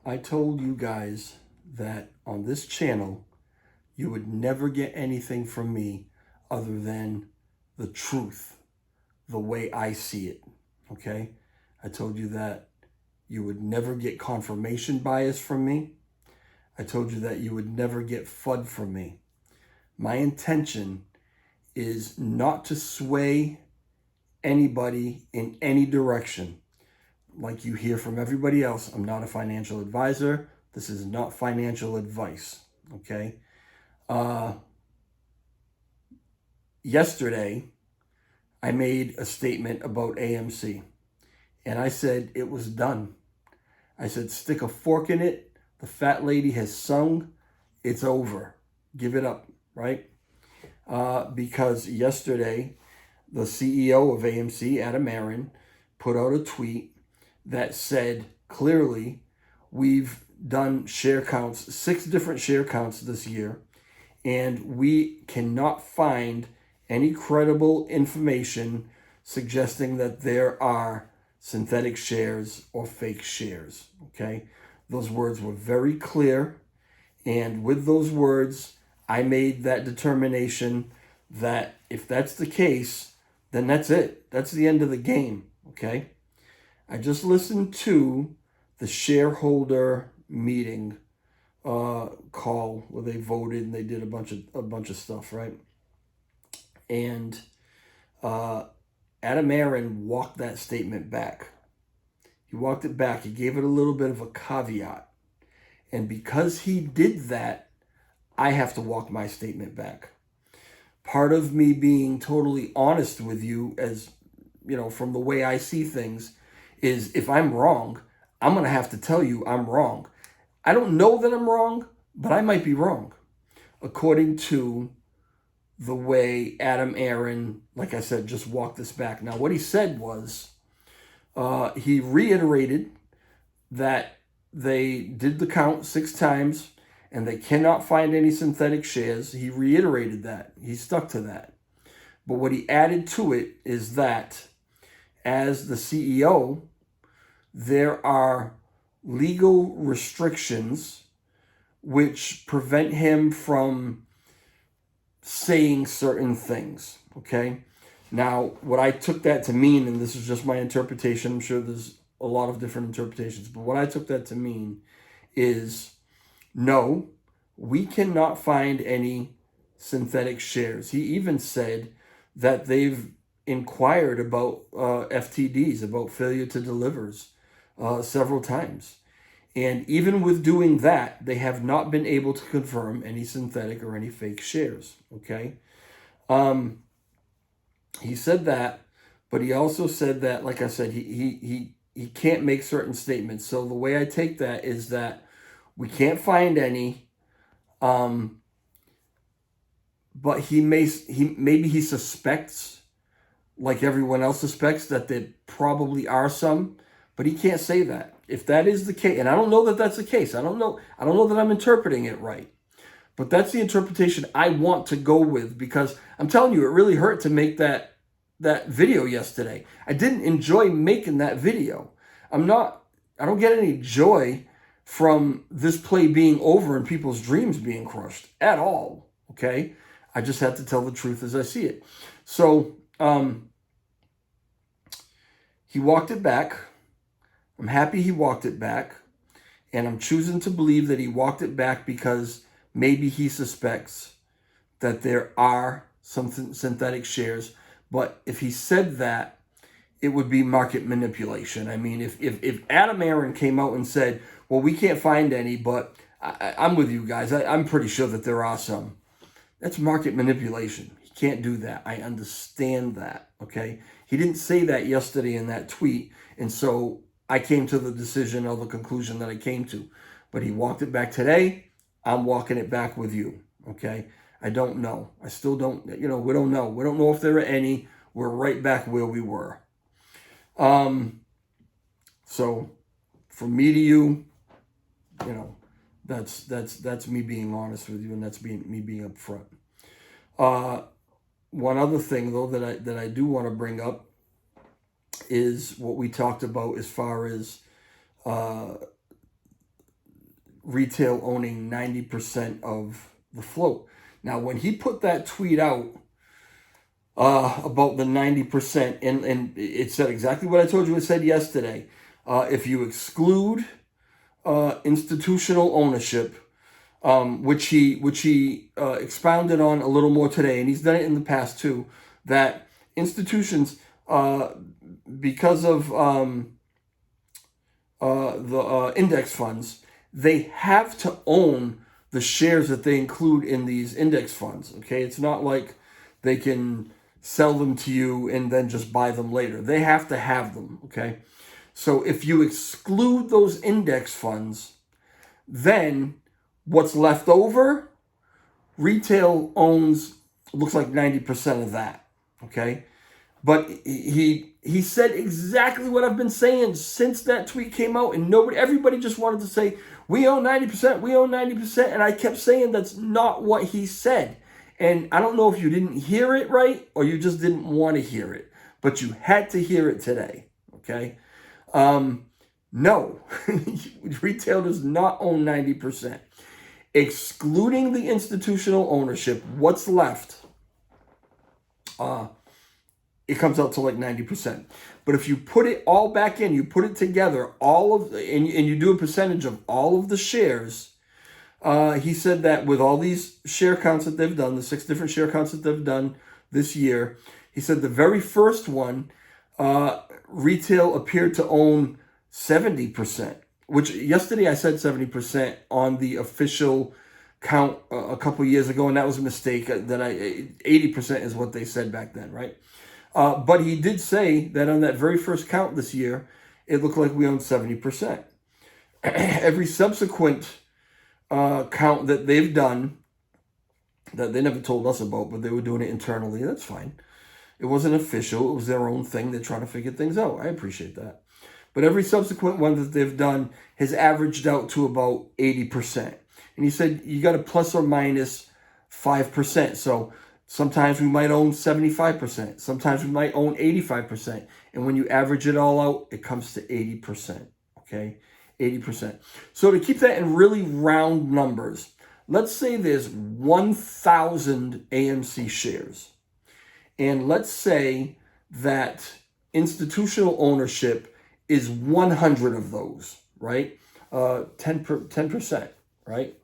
I told you guys that on this channel, you would never get anything from me other than the truth, the way I see it. Okay? I told you that you would never get confirmation bias from me. I told you that you would never get FUD from me. My intention is not to sway anybody in any direction. Like you hear from everybody else, I'm not a financial advisor. This is not financial advice. Okay? Yesterday, I made a statement about AMC, and I said it was done. I said, stick a fork in it. The fat lady has sung. It's over. Give it up, right? Because yesterday, the CEO of AMC, Adam Aron, put out a tweet that said clearly, we've done share counts, 6 different share counts this year, and we cannot find any credible information suggesting that there are synthetic shares or fake shares. Okay? Those words were very clear, and with those words, I made that determination that if that's the case, then that's it. That's the end of the game. Okay? I just listened to the shareholder meeting call where they voted and they did a bunch of stuff, right? And Adam Aron walked that statement back. He walked it back. He gave it a little bit of a caveat. And because he did that, I have to walk my statement back. Part of me being totally honest with you, as you know, from the way I see things, is if I'm wrong, I'm going to have to tell you I'm wrong. I don't know that I'm wrong, but I might be wrong. According to the way Adam Aron, like I said, just walked this back. Now, what he said was, he reiterated that they did the count 6 times and they cannot find any synthetic shares. He reiterated that. He stuck to that. But what he added to it is that as the CEO, there are legal restrictions which prevent him from saying certain things. Okay? Now, what I took that to mean, and this is just my interpretation, I'm sure there's a lot of different interpretations, but what I took that to mean is no, we cannot find any synthetic shares. He even said that they've inquired about FTDs, about failure to delivers, several times. And even with doing that, they have not been able to confirm any synthetic or any fake shares. Okay? He said that, but he also said that, like I said, he can't make certain statements. So the way I take that is that we can't find any, but maybe he suspects, like everyone else suspects, that there probably are some, but he can't say that. If that is the case, and I don't know that that's the case. I don't know that I'm interpreting it right. But that's the interpretation I want to go with, because I'm telling you, it really hurt to make that video yesterday. I didn't enjoy making that video. I don't get any joy from this play being over and people's dreams being crushed at all. Okay? I just had to tell the truth as I see it. So he walked it back. I'm happy he walked it back. And I'm choosing to believe that he walked it back because maybe he suspects that there are some synthetic shares. But if he said that, it would be market manipulation. I mean, if Adam Aron came out and said, well, we can't find any, but I'm with you guys. I'm pretty sure that there are some. That's market manipulation. He can't do that. I understand that, okay? He didn't say that yesterday in that tweet, and so I came to the decision or the conclusion that I came to. But he walked it back today. I'm walking it back with you, okay? I don't know. I still don't, we don't know. We don't know if there are any. We're right back where we were. So from me to you, that's me being honest with you, and that's me being upfront. One other thing though that I do want to bring up is what we talked about as far as retail owning 90% of the float. Now, when he put that tweet out about the 90%, and it said exactly what I told you it said yesterday. If you exclude institutional ownership, which he expounded on a little more today, and he's done it in the past too, that institutions, because of the index funds, they have to own the shares that they include in these index funds. Okay, it's not like they can sell them to you and then just buy them later. They have to have them. Okay, so if you exclude those index funds, then what's left over, retail owns, looks like 90% of that. Okay, but he said exactly what I've been saying since that tweet came out, and everybody just wanted to say, we own 90%, we own 90%, and I kept saying that's not what he said. And I don't know if you didn't hear it right or you just didn't want to hear it, but you had to hear it today, okay? No, retail does not own 90%. Excluding the institutional ownership, what's left? It comes out to like 90%. But if you put it all back in, you put it together, and you do a percentage of all of the shares, he said that with all these share counts that they've done, the 6 different share counts that they've done this year, he said the very first one, retail appeared to own 70%, which yesterday I said 70% on the official count a couple years ago, and that was a mistake. That 80% is what they said back then, right? But he did say that on that very first count this year, it looked like we owned 70%. Every subsequent count that they've done, that they never told us about, but they were doing it internally, that's fine. It wasn't official. It was their own thing. They're trying to figure things out. I appreciate that. But every subsequent one that they've done has averaged out to about 80%. And he said you got a plus or minus 5%. So sometimes we might own 75%. Sometimes we might own 85%. And when you average it all out, it comes to 80%. Okay? 80%. So to keep that in really round numbers, let's say there's 1,000 AMC shares. And let's say that institutional ownership is 100 of those, right? 10%, right?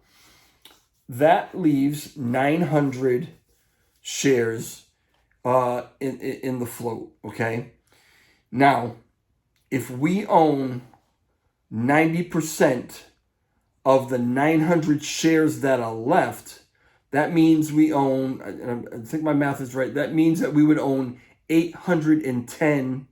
That leaves 900 shares in the float, okay? Now, if we own 90% of the 900 shares that are left, that means we own, I think my math is right, that means that we would own 810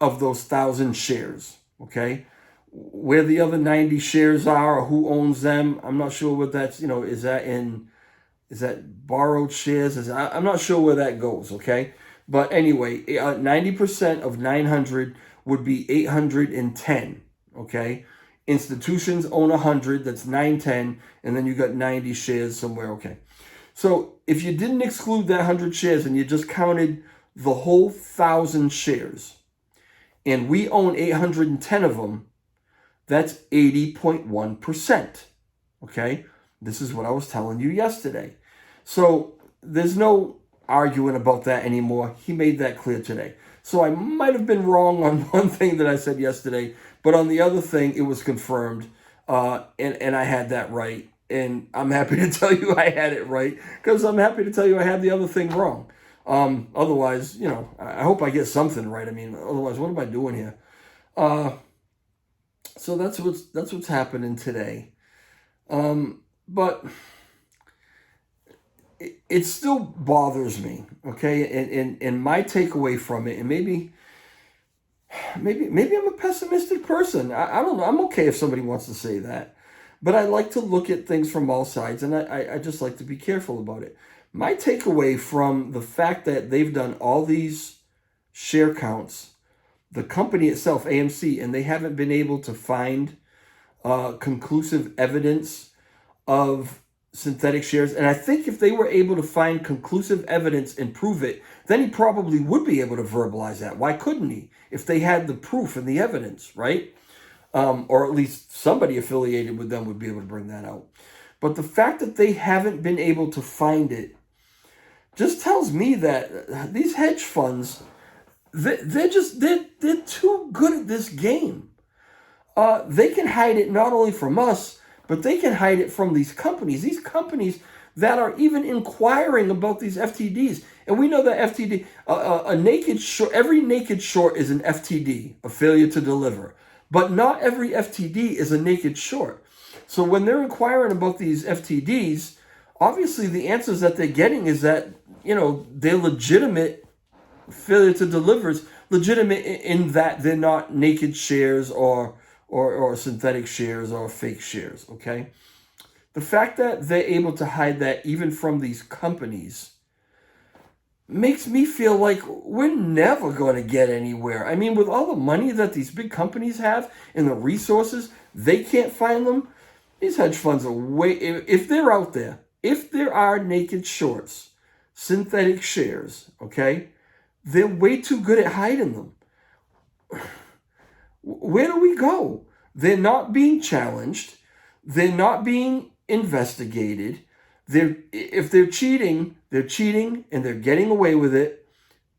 of those 1,000 shares, okay? Where the other 90 shares are or who owns them, I'm not sure what that's, is that borrowed shares? I'm not sure where that goes, okay? But anyway, 90% of 900 would be 810, okay? Institutions own 100, that's 910, and then you got 90 shares somewhere, okay? So if you didn't exclude that 100 shares and you just counted the whole 1,000 shares, and we own 810 of them, that's 80.1%, okay? This is what I was telling you yesterday. So there's no arguing about that anymore. He made that clear today. So I might have been wrong on one thing that I said yesterday, but on the other thing, it was confirmed, and I had that right. And I'm happy to tell you I had it right, because I'm happy to tell you I had the other thing wrong. Otherwise, I hope I get something right. I mean, otherwise, what am I doing here? So that's what's happening today. But it still bothers me, okay? And my takeaway from it, and maybe I'm a pessimistic person. I don't know. I'm okay if somebody wants to say that. But I like to look at things from all sides, and I just like to be careful about it. My takeaway from the fact that they've done all these share counts, the company itself, AMC, and they haven't been able to find conclusive evidence of synthetic shares. And I think if they were able to find conclusive evidence and prove it, then he probably would be able to verbalize that. Why couldn't he? If they had the proof and the evidence, right? or at least somebody affiliated with them would be able to bring that out. But the fact that they haven't been able to find it just tells me that these hedge funds, they're too good at this game. They can hide it not only from us, but they can hide it from these companies. These companies that are even inquiring about these FTDs. And we know that FTD, every naked short is an FTD, a failure to deliver. But not every FTD is a naked short. So when they're inquiring about these FTDs, obviously the answers that they're getting is that, they're legitimate failure to delivers, legitimate in that they're not naked shares or synthetic shares or fake shares, okay? The fact that they're able to hide that even from these companies makes me feel like we're never going to get anywhere. I mean, with all the money that these big companies have and the resources, they can't find them. These hedge funds are if they're out there, if there are naked shorts, synthetic shares, okay, they're way too good at hiding them. Where do we go? They're not being challenged. They're not being investigated. If they're cheating, and they're getting away with it.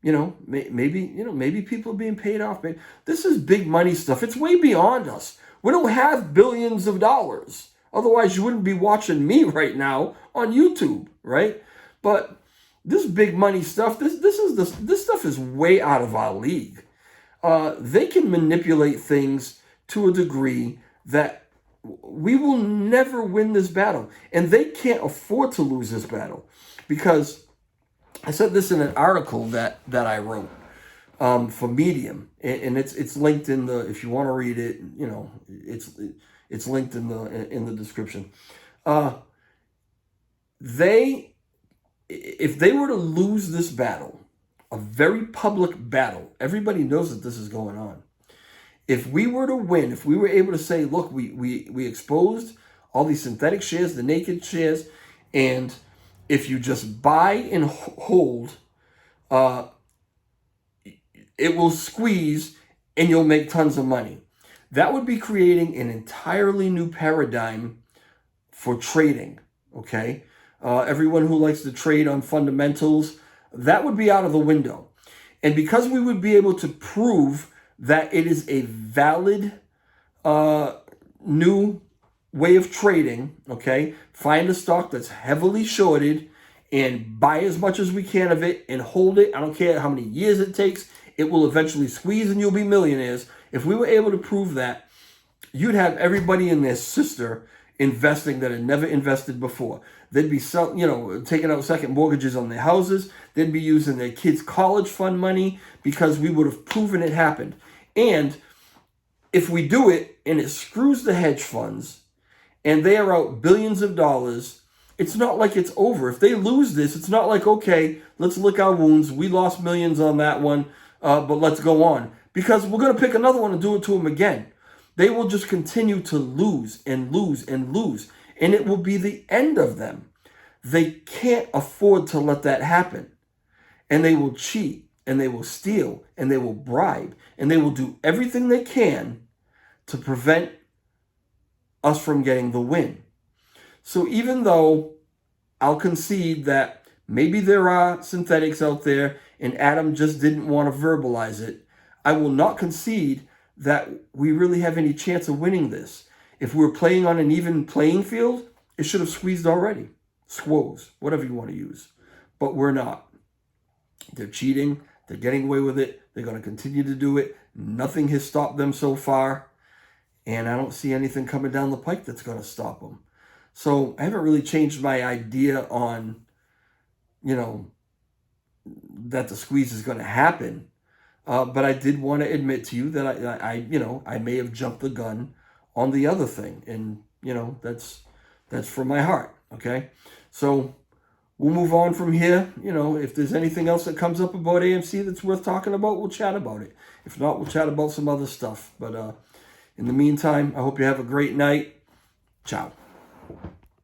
Maybe people are being paid off. This is big money stuff. It's way beyond us. We don't have billions of dollars. Otherwise, you wouldn't be watching me right now on YouTube, right? But this big money stuff, this stuff is way out of our league. They can manipulate things to a degree that we will never win this battle. And they can't afford to lose this battle. Because I said this in an article that I wrote for Medium. And it's linked in the, if you want to read it, it's linked in the description. If they were to lose this battle, a very public battle, everybody knows that this is going on. If we were to win, if we were able to say, look, we exposed all these synthetic shares, the naked shares, and if you just buy and hold, it will squeeze and you'll make tons of money. That would be creating an entirely new paradigm for trading, okay? Everyone who likes to trade on fundamentals, that would be out of the window. And because we would be able to prove that it is a valid new way of trading, okay? Find a stock that's heavily shorted and buy as much as we can of it and hold it. I don't care how many years it takes. It will eventually squeeze and you'll be millionaires. If we were able to prove that, you'd have everybody and their sister investing that had never invested before. They'd be taking out second mortgages on their houses. They'd be using their kids' college fund money because we would have proven it happened. And if we do it and it screws the hedge funds and they are out billions of dollars, it's not like it's over. If they lose this, it's not like, okay, let's lick our wounds. We lost millions on that one, but let's go on. Because we're going to pick another one and do it to them again. They will just continue to lose and lose and lose. And it will be the end of them. They can't afford to let that happen. And they will cheat, and they will steal, and they will bribe, and they will do everything they can to prevent us from getting the win. So even though I'll concede that maybe there are synthetics out there and Adam just didn't want to verbalize it, I will not concede that we really have any chance of winning this. If we're playing on an even playing field, it should have squeezed already. Squoze, whatever you want to use. But we're not. They're cheating. They're getting away with it. They're going to continue to do it. Nothing has stopped them so far. And I don't see anything coming down the pike that's going to stop them. So I haven't really changed my idea on, that the squeeze is going to happen. But I did want to admit to you that I may have jumped the gun on the other thing. And, that's from my heart. Okay. So we'll move on from here. If there's anything else that comes up about AMC that's worth talking about, we'll chat about it. If not, we'll chat about some other stuff. But in the meantime, I hope you have a great night. Ciao.